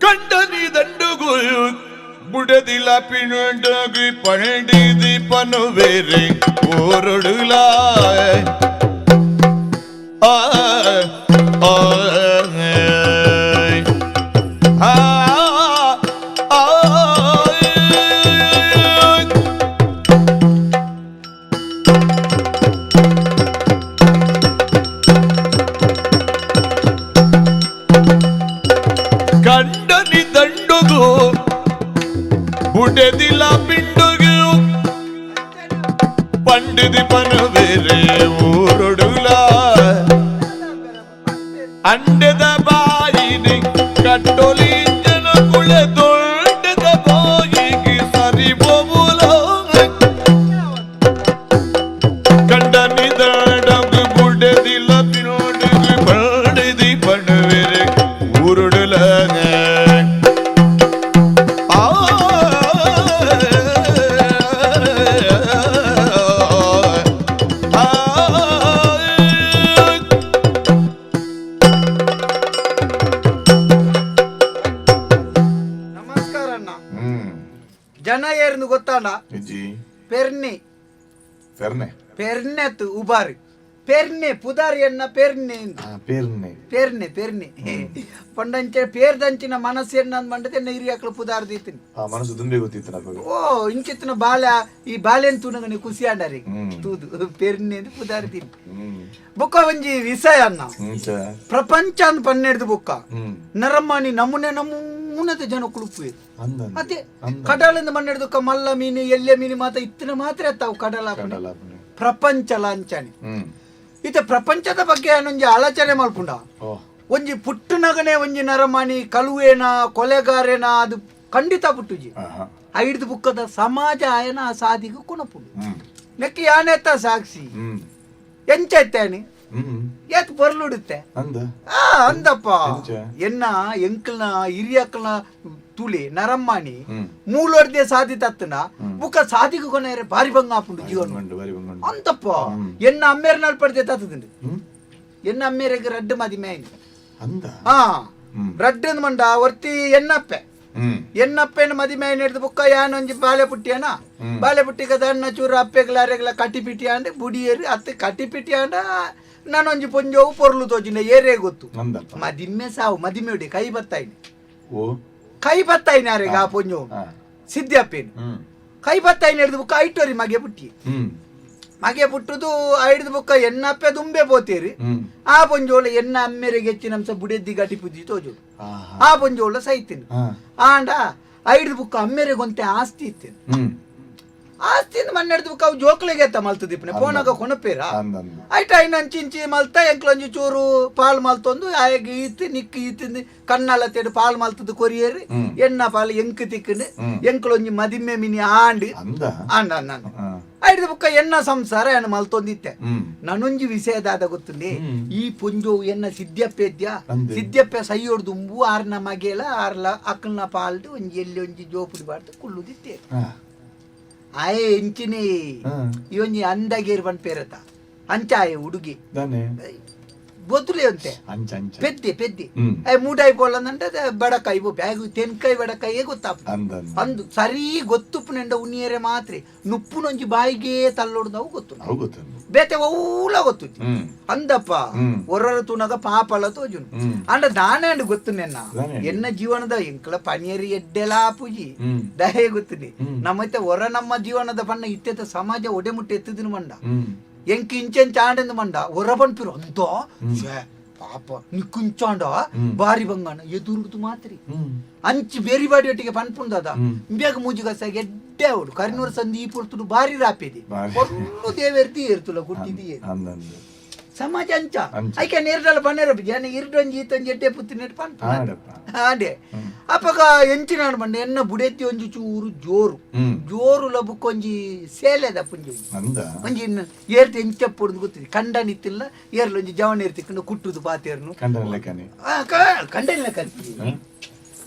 ಕಂಡನಿ ದಂಡುಗು ಬುಡದಿಲ ಪಿಣಂಡಗಿ ಪಣಡಿದಿ ಪನುವೇರೆ ಓರಡುಲ ಆ ಆ ಕಂಡನಿ ದಂಡುಗು ಬುಡೆದಿಲ ಪಿಂಡುಗು ಪಂಡಿದಿ ಪನವೇರೆ ಊರೊಡುಲ ಅಂಡದ ಬಾಯಿನಿ ಕಟ್ಟೊಲಿ ಜನ ಕುಳೆ ದೊಡ್ಡದ ಬಾಯಿಗೆ ಸರಿ ಬೋಬುಲ ಕಂಡನಿ ದಂಡುಗು ಬುಡೆದಿಲ ಪಿಂಡುಗು ಪಂಡಿದಿ ಪನವೇರೆ ಊರೊಡುಲ ಜನ ಏರ್ನು ಗೊತ್ತಾಂಡ ಪೆರ್ನೆ ಪೆರ್ನೆ ಪೆರ್ನೆತ್ ಉಬಾರಿ ಪೆರ್ನೆ ಪುದಾರಿ ಎನ್ನ ಪೆರ್ನೆ ಪೆರ್ನೆ ಪೆರ್ನೆ ಪೆರ್ನೆ ಪಂಡಂಚೆ ಪೇರ್ದಂಚಿನ ಮನಸ್ಸು ಎನ್ನ ಮಂಡದೆ ಹಿರಿಯ ಹಾಕಲು ಪುದಾರ್ ದೀತೀನಿ ಆ ಮನಸ್ಸು ದುಂಬೆ ಗೊತ್ತಿತ್ತು ನನಗೆ. ಓ ಇಂಚಿತ್ತಿನ ಬಾಲ್ಯ ಈ ಬಾಲ್ಯನ್ ತೂನಗ ಖುಷಿ ಆಡಾರಿ ತೂದು ಪೆರ್ನೆ ಅಂತ ಪುದಾರ್ ದೀನಿ ಬುಕ್ಕ ಒಂಜಿ ವಿಷಯ ಅನ್ನ ಪ್ರಪಂಚ ಅಂತ ಪನ್ನೆಡ್ದು ಬುಕ್ಕ ನರಮ್ಮನಿ ನಮೂನೆ ನಮೂನದ ಜನ ಕುಳುಪು ಅದೇ ಕಡಲಿಂದ ಮಣ್ಣೆಡ್ದು ಮಲ್ಲ ಮೀನು ಎಲ್ಲೆ ಮೀನು ಮಾತ್ರ ಇತ್ತಿನ ಮಾತ್ರ ಎತ್ತಾವು ಕಡಲ ಪ್ರಪಂಚ ಲಾಂಛನೆ ಇತ ಪ್ರಪಂಚದ ಬಗ್ಗೆ ಒಂಜಿ ಆಲೋಚನೆ ಮಲ್ಪುಂಡ ಒಂಜಿ ಪುಟ್ಟನಗನೆ ಒಂಜಿ ನರಮಾನಿ ಕಳುವೇನ ಕೊಲೆಗಾರೇನ ಅದು ಖಂಡಿತ ಪುಟ್ಟುಜಿ ಐಡ್ದು ಬುಕ್ಕದ ಸಮಾಜ ಆಯನ ಆ ಸಾದಿಗೆ ಕುಣಪುಂಡು ನೆಕ್ಕಿ ಯಾನೆತ್ತ ಸಾಕ್ಷಿ ಎಂಚೆತ್ತೇನಿ ಏತ್ ಬರ್ಲುಡುತ್ತೆ ಅಂದಪ್ಪ ಎನ್ನ ಎಂಕಲ್ನ ಹಿರಿಯಕ್ಕಲ್ನ ತುಳಿ ನರಮ್ಮಾನಿ ಮೂಲೋರ್ದೆ ಸಾದಿ ತತ್ತನ ಬುಕ್ಕ ಸಾದಿಗೆ ಕೊನೆರೆ ಬಾರಿ ಭಂಗ ಆಪುಂಡು ಜೀವನ ಅಂತಪ್ಪ ಎನ್ನ ಅಮ್ಮೇರ ನಲ್ಪಡ್ದೆ ತತ್ತದಿಂಡು ಎನ್ನ ಅಮ್ಮೇರೆಗೆ ರಡ್ಡು ಮದಿ ಮೇಯ್ನಿ ರಡ್ಡು ಮಂಡ ಒರ್ತಿ ಎನ್ನಪ್ಪೆನ ಮದಿ ಮೇಯ್ನ ಹಿಡ್ದು ಬುಕ್ಕ ಯಾನೊಂಜಿ ಬಾಲೆ ಪುಟ್ಟಿಯನ ಬಾಲೆ ಪುಟ್ಟಿಗೆ ದಣ್ಣ ಚೂರು ಅಪ್ಪೆಗ್ಲಾರೆಗ್ಲ ಕಟ್ಟಿಪಿಟಿ ಅಂಡೆ ಬುಡಿಯೇರಿ ಅತ್ತೆ ಕಟ್ಟಿಪಿಟಿ ಅಂಡ ನಾನೊಂಜಿ ಪೊಂಜೋವು ಪೊರ್ಲು ತೋಜಿನ ಏರೇ ಗೊತ್ತು ಮದಿಮ್ಮೆ ಸಾವು ಮದಿಮೆ ಹೊಡಿ ಕೈ ಬತ್ತಾಯಿನ ಯಾರಿಗೆ ಆ ಪೊಂಜೋ ಸಿದ್ಧಪ್ಪೇನು ಕೈ ಬತ್ತಾಯಿನ ಹಿಡ್ದು ಬುಕ್ಕ ಐಟೋರಿ ಮಗೆ ಪುಟ್ಟಿ ಮಗೆ ಪುಟ್ಟದು ಐಡ್ದು ಬುಕ್ಕ ಎನ್ನಪ್ಪೆ ದುಂಬೆ ಪೋತೀರಿ ಆ ಪೊಂಜೋಳ ಎನ್ನ ಅಮ್ಮೆರೆಗೆ ಹೆಚ್ಚಿನ ಅಂಶ ಬುಡೆದ್ದಿ ಗಟಿ ಪುಜಿ ತೋಜೋಳು ಆ ಪೊಂಜೋಳ ಸೈತೀನಿ ಆಂಡ ಐಡ್ದು ಬುಕ್ಕ ಅಮ್ಮೆರೆಗೊಂತೆ ಆಸ್ತಿ ಇತ್ತೇನು ಆಸ್ತಿಂದ ಮಣ್ಣೆಡ್ದು ಬುಕ್ಕ ಅವು ಜೋಕ್ಲಿಗೆ ಎತ್ತ ಮಲ್ತದಿಪ್ಪನೆ ಫೋನಾಗ ಕೊನಪೇರ ಐಟ ಐನಂಚಿಂಚಿ ಮಲ್ತ ಎಂಕ್ಲೊಂಜಿ ಚೂರು ಪಾಲ್ ಮಲ್ತೊಂದು ಆಯಗ ಈತಿ ನಿಕ್ಕಿ ಈತಿಂದು ಕಣ್ಣಲ್ಲ ತೆಡು ಪಾಲ್ ಮಲ್ತದ್ದು ಕೊರಿಯೇರಿ ಎಣ್ಣ ಪಾಲ್ ಎಂಕ್ ತಿಕ್ಕಂಡು ಎಂಕ್ಲೊಂಜಿ ಮದಿಮ್ಮೆ ಮಿನಿ ಆಂಡಿ ಆಂಡ ನಾನು ಐದು ಬುಕ್ಕ ಎನ್ನ ಸಂಸಾರ ಎನ್ನ ಮಲ್ತೊಂದಿತ್ತೆ ನನೊಂಜಿ ವಿಷಯದಾದ ಗೊತ್ತುಂಡಿ ಈ ಪುಂಜು ಎನ್ನ ಸಿದ್ಧಪ್ಪೆ ಸೈ ಹೊಡ್ದುಂಬು ಆರ್ನ ಮಗೇಲ ಆರ್ಲ ಅಕ್ಕಲ್ನ ಪಾಲ್ದು ಒಂಜಿ ಎಲ್ಲಿ ಒಂಜಿ ಜೋಪುಡಿ ಬಾರ್ದು ಕುಳ್ಳುದಿತ್ತೆ ಆಯೆ ಎಂಚಿನಿ ಇವೊಂಜಿ ಅಂದಗೇರ್ ಬನ್ ಪೇರತ ಅಂಚಾಯ ಹುಡುಗಿ ಗೊತ್ತುಲೇ ಅಂತೆ ಪೆದ್ದೆ ಮೂಡಾಯಿ ಬೋಲಂದಂటే ಬಡಕಾಯಿ ಬ್ಯಾಗು ತೆನ್ಕಾಯಿ ಬಡಕಾಯಿ ಗೊತ್ತಾಪ ಅಂದು ಸರಿ ಗೊತ್ತುಪ್ಪುನೆಂಡ ಉಣ್ಣಿಯರೆ ಮಾತ್ರೆ ನುಪ್ಪುನೊಂಜಿ ಬಾಯಿಗೆ ತಲ್ಲೊಡ್ದವು ಗೊತ್ತು ಬೇತೆ ಔಲ ಗೊತ್ತು ಅಂದಪ್ಪ ಒರ್ರರ ತೂನಗ ಪಾಪಲ ತೋಜುನು ಅಂಡ ದಾನೆ ಅಂಡ್ ಗೊತ್ತು ಎನ್ನ ಜೀವನದ ಎಂಕಲ ಪನಿಯರಿ ಎಡ್ಡೆಲಾ ಪೂಜಿ ದಹೆ ಗೊತ್ತಿದೆ ನಮ್ಮತ್ತೆ ನಮ್ಮ ಜೀವನದ ಬಣ್ಣ ಇತ್ತೆತ ಸಮಾಜ ಒಡೆಮುಟ್ಟೆ ಎತ್ತಿದಿನ ಮಂಡ ಎಂಕ್ ಇಂಚೆಂಚ ಆಂಡೆಂದು ಮಂಡ ಹೊರಬನ್ಪಿರು ಅಂತ ಪಾಪ ನಿಕ್ಕುಂಚಾಂಡ ಬಾರಿ ಬಂಗಾನ ಎದುರುಡ್ದು ಮಾತ್ರಿ ಅಂಚಿ ಬೇರಿ ಬಾಡಿ ಒಟ್ಟಿಗೆ ಪನ್ಪುಂದದ ಬೇಗ ಮೂಜಿಗಸ ಎಡ್ಡೆ ಅವಡು ಕರಿನೂರು ಸಂದಿ ಈ ಪುರ್ತುಡು ಬಾರಿ ರಾಪೇದಿ ಒಳ್ಳು ದೇವೆರ್ತಿ ಏರ್ತುಲ ಗುಟ್ಟಿದಿ ಸಮಾಜ ಅಂಚ ಐಕೆ ನೇರ್ದಲ್ಲ ಪನ್ನೆರ ಜನ ಇರ್ಡೊಂಜಿ ಈತೊಂಜಿ ಎಡ್ಡೆ ಪುತ್ತಿ ನೆಟ್ ಪನ್ಪ ಅದೇ ಅಪ್ಪಗ ಎಂಚಿನ ಬಂಡೆ ಎನ್ನ ಬುಡೆತ್ತಿ ಒಂಜಿ ಚೂರು ಜೋರು ಲಬುಕ್ಕೊಂಜಿ ಸೇಲೆದ ಪುಂಜಿ ಒಂಜಿ ಏರ್ತಿ ಎಂಚಪ್ಪುಡ್ದು ಗೊತ್ತಿದೆ ಕಂಡ ನಿತ್ತಿಲ್ಲ ಏರ್ಲೊಂಜಿ ಜವನ ಏರ್ತಿಕೊಂಡು ಕುಟ್ಟುದು ಪಾತೇರ್ನು ಕಂಡನಿಲ್ಲ ಕಲ್ತಿ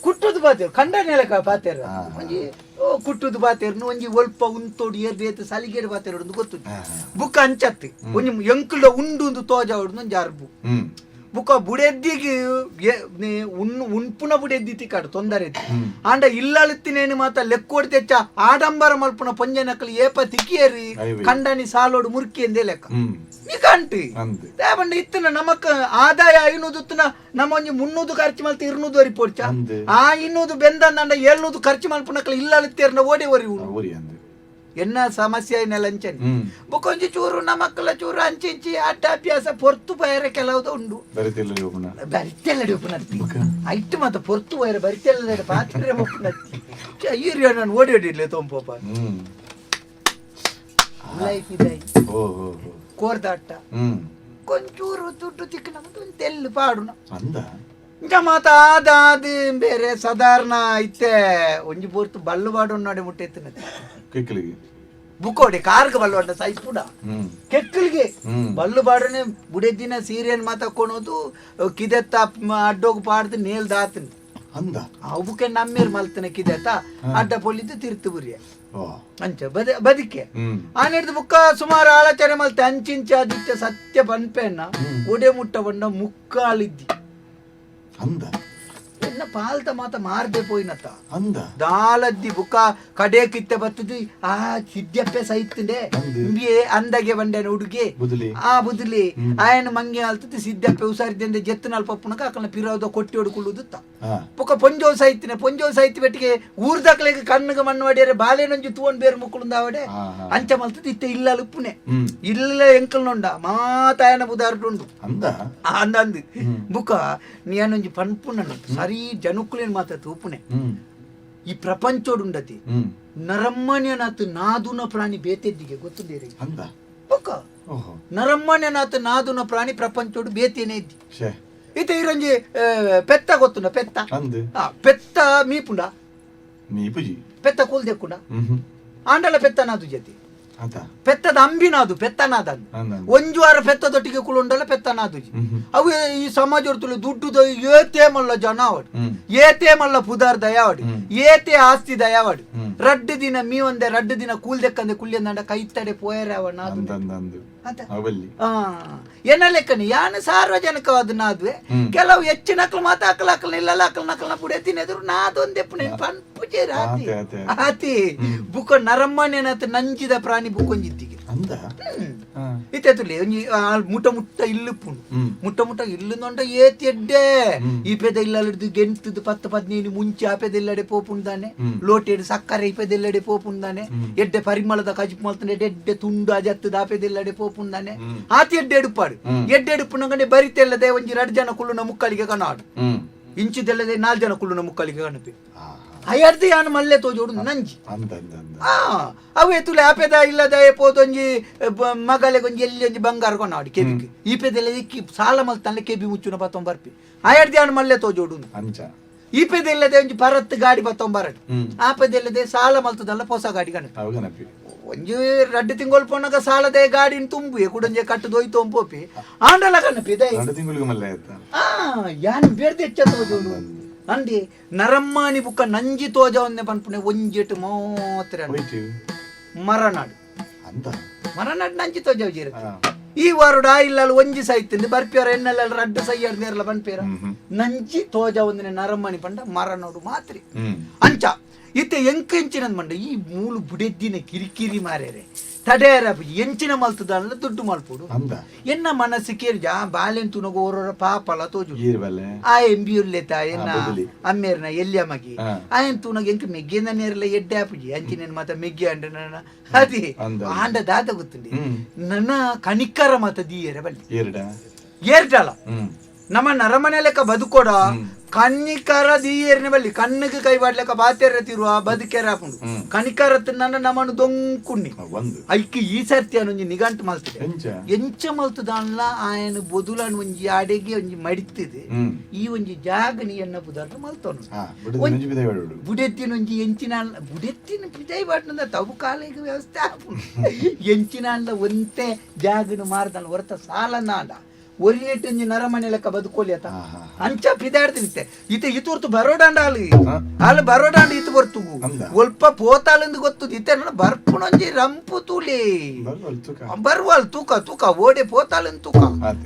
ಕುಟ್ಟುದು ಪಾತೇರು ಕಂಡನೆಲ್ಲ ಪಾತೇರ ಒಂಜಿ ಕುಟ್ಟುದು ಬಾತೇರ್ನು ಒಂಜಿ ಒಲ್ಪ ಉಂತೋಡು ಏರ್ದೇತು ಸಲಿಗೇಡು ಬಾತೇರು ಗೊತ್ತು ಬುಕ್ಕ ಅಂಚತ್ತಿ ಒಂಜಿ ಎಂಕುಲ ಉಂಡು ತೋಜ ಹೊಡ್ದು ಒಂಜಿ ಅರ್ಬು ಬುಕ್ಕ ಬುಡೆದ್ದಿಗೆ ಉನ್ಪುನ ಬುಡೆದ್ದಿ ಕಾಡು ತೊಂದರೆ ಆಂಡ ಇಲ್ಲಳುತ್ತಿನೇನು ಮಾತ ಲೆಕ್ಕೋಡ್ ತೆಚ್ಚ ಆಡಂಬರ ಮಲ್ಪುನ ಪೊಂಜನಕಲು ಏಪ ತಿಕ್ಕಿಯರಿ ಕಂಡನಿ ಸಾಲೋಡು ಮುರ್ಕಿ ಎಂದೇ ಲೆಕ್ಕ ನಿಕಂಟಿ ದೇವಂಡ ಇತ್ತನ ನಮಕ್ ಆದಾಯ ಐನೂದು ನಮ್ಮ ಒಂಜಿ 300 ಖರ್ಚು ಮಲ್ತ 200 ವರಿ ಪೋಡ್ಚ ಆ 200 ಬೆಂದನ್ನ 700 ಖರ್ಚು ಮಲ್ಪುನಕಲು ಇಲ್ಲಳುತ್ತೇರ್ನ ಓಡಿ ವರಿ ಎನ್ನ ಸಮಸ್ಯೆ ಏನೆಲ್ಲ ಅಂಚನೆ ಬೊಕೊಂಜಿ ಚೂರು ನಮಕ್ಕಲ ಚೂರು ಅಂಚಿ ಅಡ್ಡಾಭ್ಯಾಸ ಪೊರ್ತು ಬಯರ ಕೆಲವುದು ಉಂಡು ಬರಿತೆಲ್ಲಡಿ ಉಪನತ್ತಿ ಐಟ್ ಮಾತ ಪೊರ್ತು ಬಯರ ಬರಿತೆಲ್ಲದ ಪಾತ್ರೆ ಉಪನತ್ತಿ ಅಯ್ಯೋ ನಾನು ಓಡಿ ಓಡಿರ್ಲೆ ತೊಂಪೋಪ ಲೈಫ್ ಇದೆ ಕೋರ್ದಾಟ ಕೊಂಚೂರು ದುಡ್ಡು ತಿಕ್ಕ ನಮ್ದು ತೆಲ್ಲು ಪಾಡುನ ಇಂಕ ಮಾತ ಆದಾದ ಬೇರೆ ಸಾಧಾರಣ ಐತೆ ಒಂಜಿ ಪೊರ್ತು ಬಲ್ಲು ಪಾಡು ನೋಡಿ ಮುಟ್ಟೆತ್ತಿನ ಬುಕ್ಕೋಡಿ ಕಾರ್ಗ ಬಲ್ಲು ಸೈಪುಡ ಕೆಕ್ಕಲಿಗೆ ಬಲ್ಲು ಬಾಡನೆ ಬುಡೆದ್ದಿನ ಸೀರೆನ್ ಮಾತಾಕೊಳೋದು ಕಿದೆತ್ತ ಅಡ್ಡೋಗು ಪಾಡ್ದು ನೇಲ್ ದಾತನಿ ಅವಕ್ಕೆ ನಮ್ಮೇರ್ ಮಲ್ತನೆ ಕಿದೆತ್ತ ಅಡ್ಡ ಪೊಲಿದ್ದು ತಿರ್ತು ಬುರಿಯ ಅಂಚ ಬದಿಕೆ ಆನೆಡ್ದು ಬುಕ್ಕ ಸುಮಾರು ಆಲೋಚನೆ ಮಲ್ತೆ ಅಂಚಿಂಚ ಆದಿತ್ಯ ಸತ್ಯ ಬನ್ಪೆನ್ನ ಒಡೆ ಮುಟ್ಟ ಬಂಡ ಮುಕ್ಕಾಲಿದ್ದಿ ಎನ್ನ ಪಾಲ್ತ ಮಾತ ಮಾರ್ದೆ ಪೋಯಿನತ್ತ ದಾಲದ್ದಿ ಬುಕ್ಕ ಕಡೆ ಕಿತ್ತೆ ಬತ್ತದು ಆ ಸಿದ್ಯಪ್ಪೆ ಸಹಿತಂಡೆ ಅಂದಗೆ ಬಂಡೆ ಹುಡುಗಿ ಆ ಬುದ್ಲಿ ಆಯನ ಮಂಗೆ ಆಲ್ತದೆ ಸಿದ್ಯಪ್ಪೆ ಉಸಾರಿದ್ದೆ ಜೆತ್ತನಲ್ ಪಪ್ಪುನಕ ಅಕ್ಕನ ಪಿರೋದ ಕೊಟ್ಟಿ ಹೊಡ್ಕೊಳ್ಳುದುತ್ತ ಬುಕ್ಕ ಪೊಂಜೋ ಸಹಿತ ಬೆಟ್ಟಿಗೆ ಊರ್ದಕ್ಲೆಗೆ ಕಣ್ಣಗ ಮಣ್ಣು ಹೊಡಿಯರೆ ಬಾಲೆನೊಂಜು ತೂವನ್ ಬೇರೆ ಮುಕ್ಕಳುಂದ ಅವಡೆ ಅಂಚ ಮಲ್ತದೆ ಇತ್ತೆ ಇಲ್ಲ ಉಪ್ಪುನೆ ಇಲ್ಲ ಎಂಕಲ್ ನೊಂಡ ಮಾತಾಯನ ಬುದಾರ್ಡುಂಡು ಅಂದಂದು ಬುಕ್ಕ ನೀನೊಂಜಿ ಪನ್ಪುನ ಸರಿ ಜನುಕ್ಕುಲೇನ್ ಮಾತ ತೂಪುನೆ ಈ ಪ್ರಪಂಚೋಡುಂಡತಿ ನರಮ್ಮಣ್ಯನಾಥ ನಾದುನ ಪ್ರಾಣಿ ಬೇತೆದ್ದಿಗೆ ಗೊತ್ತುಂದೇರಿ ಬುಕ್ಕ ನರಮ್ಮಣ್ಯನಾಥ ನಾದುನ ಪ್ರಾಣಿ ಪ್ರಪಂಚೋಡು ಬೇತೇನೆ ಇದ್ದಿ ಇತ ಇರಂಜಿ ಪೆತ್ತ ಗೊತ್ತುಂಡ ಪೆತ್ತ ಮೀಪುಂಡ ಪೆತ್ತ ಕೂಲ್ದೆಕ್ಕುಂಡ ಆಂಡಲ ಪೆತ್ತ ನಾದು ಜತಿ ಪೆತ್ತದ ಅಂಬಿನಾದು ಪೆತ್ತನಾದ ಒಂಜು ವಾರ ಪೆತ್ತದೊಟ್ಟಿಗೆ ಕುಳುಂಡಲ್ಲ ಪೆತ್ತನಾದುಜಿ ಅವು ಈ ಸಮಾಜ ದುಡ್ಡು ಏತೇ ಮಲ್ಲ ಜನ ಅವಡು ಏತೇ ಮಲ್ಲ ಪುದಾರ್ ದಯಾವಡು ಏತೇ ಆಸ್ತಿ ದಯಾವಡು ರಡ್ಡು ದಿನ ಮೀ ರಡ್ಡು ದಿನ ಕೂಲ್ದೆಕ್ಕಂದೆ ಕುಳ್ಳಿಯಂದ ಕೈತಡೆ ಪೋಯರೆ ಅವನಾದು ಏನ ಲೆಕ್ಕನಿ ಯಾನು ಸಾರ್ವಜನಿಕವಾದ ನಾದುವೆ ಕೆಲವು ಹೆಚ್ಚಿನ ಅಕ್ಲು ಮಾತ ಅಕ್ಕಲ ಇಲ್ಲಲ್ಲ ಅಕ್ಕಲ್ನ ಪುಡೆ ತಿನ್ನೆದ್ರು ನಾದೊಂದೆಪ್ಪು ಪಂಪುಜೆ ಆತಿ ಬುಕ್ಕ ನರಮ್ಮನೇನತ್ ನಂಜಿದ ಪ್ರಾಣಿ ಬುಕ್ಕೊಂಜಿತ್ತಿಗೆ ಇತ್ತೆತ್ತುಲಿ ಒಂಜಿ ಮುಟ್ಟ ಮುಟ್ಟ ಇಲ್ಲುಂದ ಏತಿ ಎಡ್ಡೆ ಈ ಪೆದ ಇಲ್ಲಡಿದು ಗೆಂತದ್ದು 10-15 ಮುಂಚೆ ಆ ಪೆದ ಇಲ್ಲಡೆ ಪೋಪುಂದಾನೆ ಲೋಟೆಡ್ ಸಕ್ಕರೆ ಈ ಪೆದ ಇಲ್ಲಡೆ ಪೋಪುಂದಾನೆ ಎಡ್ಡೆ ಪರಿಮಳದ ಕಜಿಪ್ ಮಲ್ತಾನೆ ಎಡ್ಡೆ ತುಂಡು ಅಜತ್ತದ ಆ ಪೆದ ಇಲ್ಲಡೆ ಪೋಪುಂದಾನೆ ಆತಿ ಎಡ್ಡೆ ಎಡುಪಾಡು ಎಡ್ಡೆ ಎಡುಪುನಗಂಡೆ ಬರಿತೆಲ್ಲದೆ ಒಂಜಿ 2 ಜನ ಕುಳ್ಳುನ ಮುಕ್ಕಳಿಗೆ ಕನಾಡು ಇಂಚಿದೆಲ್ಲದೆ 4 ಜನ ಕುಳ್ಳುನ ಮುಕ್ಕಳಿಗೆ ಕಣಪಿ ಅಯ್ಯರ್ದು ಯಾನು ಮಲ್ಲೆ ತೋಜೋಡು ನಂಜಿ ಅವೇ ತುಲೆ ಆಪೆದ ಇಲ್ಲದ ಪೋತೊಂಜಿ ಮಗಲೆಗೊಂಜಿ ಎಲ್ಲಿ ಒಂಜಿ ಬಂಗಾರ ಕೊನಾಡಿ ಕೆಬಿಗೆ ಈ ಪೆದೆಲ್ಲ ಇಕ್ಕಿ ಸಾಲ ಮಲ್ತಂಡ್ಲೆ ಕೆಬಿ ಮುಚ್ಚುನ ಪತ್ತೊಂಬ ಬರ್ಪಿ ಅಯ್ಯರ್ದು ಯಾನು ಮಲ್ಲೆ ತೋಜೋಡು ಈ ಪೆದ ಇಲ್ಲದೆ ಒಂಜಿ ಪರತ್ ಗಾಡಿ ಪತ್ತೊಂಬರಡು ಆ ಪೆದ ಇಲ್ಲದೆ ಸಾಲ ಮಲ್ತದಲ್ಲ ಹೊಸ ಗಾಡಿ ಕಣಪಿ ಒಂಜಿ 2 ತಿಂಗಳು ಪೋನಾಗ ಸಾಲದೆ ಗಾಡಿನ ತುಂಬಿ ಕುಡಂಜೆ ಕಟ್ಟು ದೊಯ್ತು ಪೋಪಿ ಆಂಡಲ ಕಣಪಿ ಯಾನು ಬೇಡ್ದೆ ಹೆಚ್ಚ ತೋಜೋಡು ಅಂಡಿ ನರಮ್ಮಾನಿ ಬುಕ್ಕ ನಂಜಿ ತೋಜ ಒಂದೇ ಪನ್ಪುಣೆ ಒಂಜೆಟ್ ಮಾತ್ರ ಮರನಾಡು ನಂಜಿ ತೋಜ ಈ ವಾರುಡ ಇಲ್ಲ ಒಂಜಿ ಸೈತಿಂದ ಬರ್ಪಿಯವ್ರ ಎಣ್ಣೆಲ್ಲ 2 ಸೈಯಡ್ ನೇರಲ ಪನ್ಪೇರ ನಂಜಿ ತೋಜ ಒಂದಿನ ನರಮ್ಮನಿ ಪಂಡ ಮರನಾಡು ಮಾತ್ರಿ ಅಂಚ ಇತ್ತೆ ಎಂಕೆಂಚಿನ ಮಂಡ ಈ ಮೂಲು ಬುಡೆದ್ದಿನ ಕಿರಿಕಿರಿ ಮಾರೇರೆ ತಡೆಯರ ಎಂಚಿನ ಮಲ್ತದಲ್ಲ ದುಡ್ಡು ಮಲ್ಪುಡು ಎನ್ನ ಮನಸ್ಸು ಕೇಳಿ ಬಾಲೆನ್ ತುನಗೋ ಓರೋರ ಪಾಪಲ ತೋಜು ಆ ಎಂಬಿಯುಲ್ಲೆತ ಎನ್ನ ಅಮ್ಮೇರ್ನ ಎಲ್ಲಿಯ ಮಗಿ ಆಯನ್ ತುನಗ ಎಂಕ ಮೆಗ್ಗಿನ ನೇರಲ ಎಡ್ಡೆ ಆಪುಜಿ ಅಂಚಿನ ಮತ ಮೆಗ್ಗಿ ಅಂಡ ನನ್ನ ಅದಿ ಆಂಡ ದಾತ ಗೊತ್ತುಂಡಿ ನನ್ನ ಕಣಿಕರ ಮತ ದೀಯರ ಬಲ್ಲಿ ಏರ್ಡಲ್ಲ ನಮ್ಮ ನರಮನೆ ಲೆಕ್ಕ ಬದುಕೋಡ ಕನ್ನಿಕರ ದೀಯರ್ನ ಬಲ್ಲಿ ಕಣ್ಣಿಗೆ ಕೈ ಬಾಡ್ಲೆಕ್ಕ ಬಾತೆರ ತಿರುವ ಬದುಕೆರ ಹಾಕೊಂಡು ಕನಿಕರ ನನ್ನ ನಮ್ಮನ್ನು ದೊಂಕುಣ್ಣಿ ಐಕಿ ಈ ಸರ್ತಿ ಅವನೊಂಜಿ ನಿಗಂಟು ಮಲ್ತದೆ ಎಂಚ ಮಲ್ತದಲ್ಲ ಆಯನ ಬೊದುಲನ್ ಒಂಜಿ ಆಡೆಗೆ ಒಂಜಿ ಮಡಿತಿದೆ ಈ ಒಂಜಿ ಜಾಗನಿ ಎನ್ನ ಬುದಾರ ಮಲ್ತವನು ಬುಡೆತ್ತಿನ ಒಂಜಿ ಎಂಚಿನ ಬುಡೆತ್ತಿನ ಪಿದೈ ಬಾಟ್ನದ ತವು ಕಾಲಿಗೆ ವ್ಯವಸ್ಥೆ ಹಾಕೊಂಡು ಎಂಚಿನ ಒಂತೆ ಜಾಗನು ಮಾರ್ದಲ್ಲ ಹೊರತ ಸಾಲನ ಅಲ್ಲ ಒರಿನೆಟ್ಟಂಜಿ ನರಮನೆ ಲೆಕ್ಕ ಬದುಕೋಲಿ ಆತ ಅಂಚ ಪಿದಾಡ್ತಿರುತ್ತೆ ಇತೂರ್ತು ಬರೋಡಾಂಡ ಅಲ್ಲಿ ಬರೋಡಾಂಡ ಇತ್ತು ಬರ್ತು ಒಲ್ಪ ಪೋತಾಲಿಂದ ಗೊತ್ತು ಇತ್ತೆ ಬರ್ಪುಣಂಜಿ ರಂಪು ತೂಲಿ ಬರ್ವಲ್ ತೂಕ ಓಡೆ ಪೋತಾಲಿಂದ ತೂಕ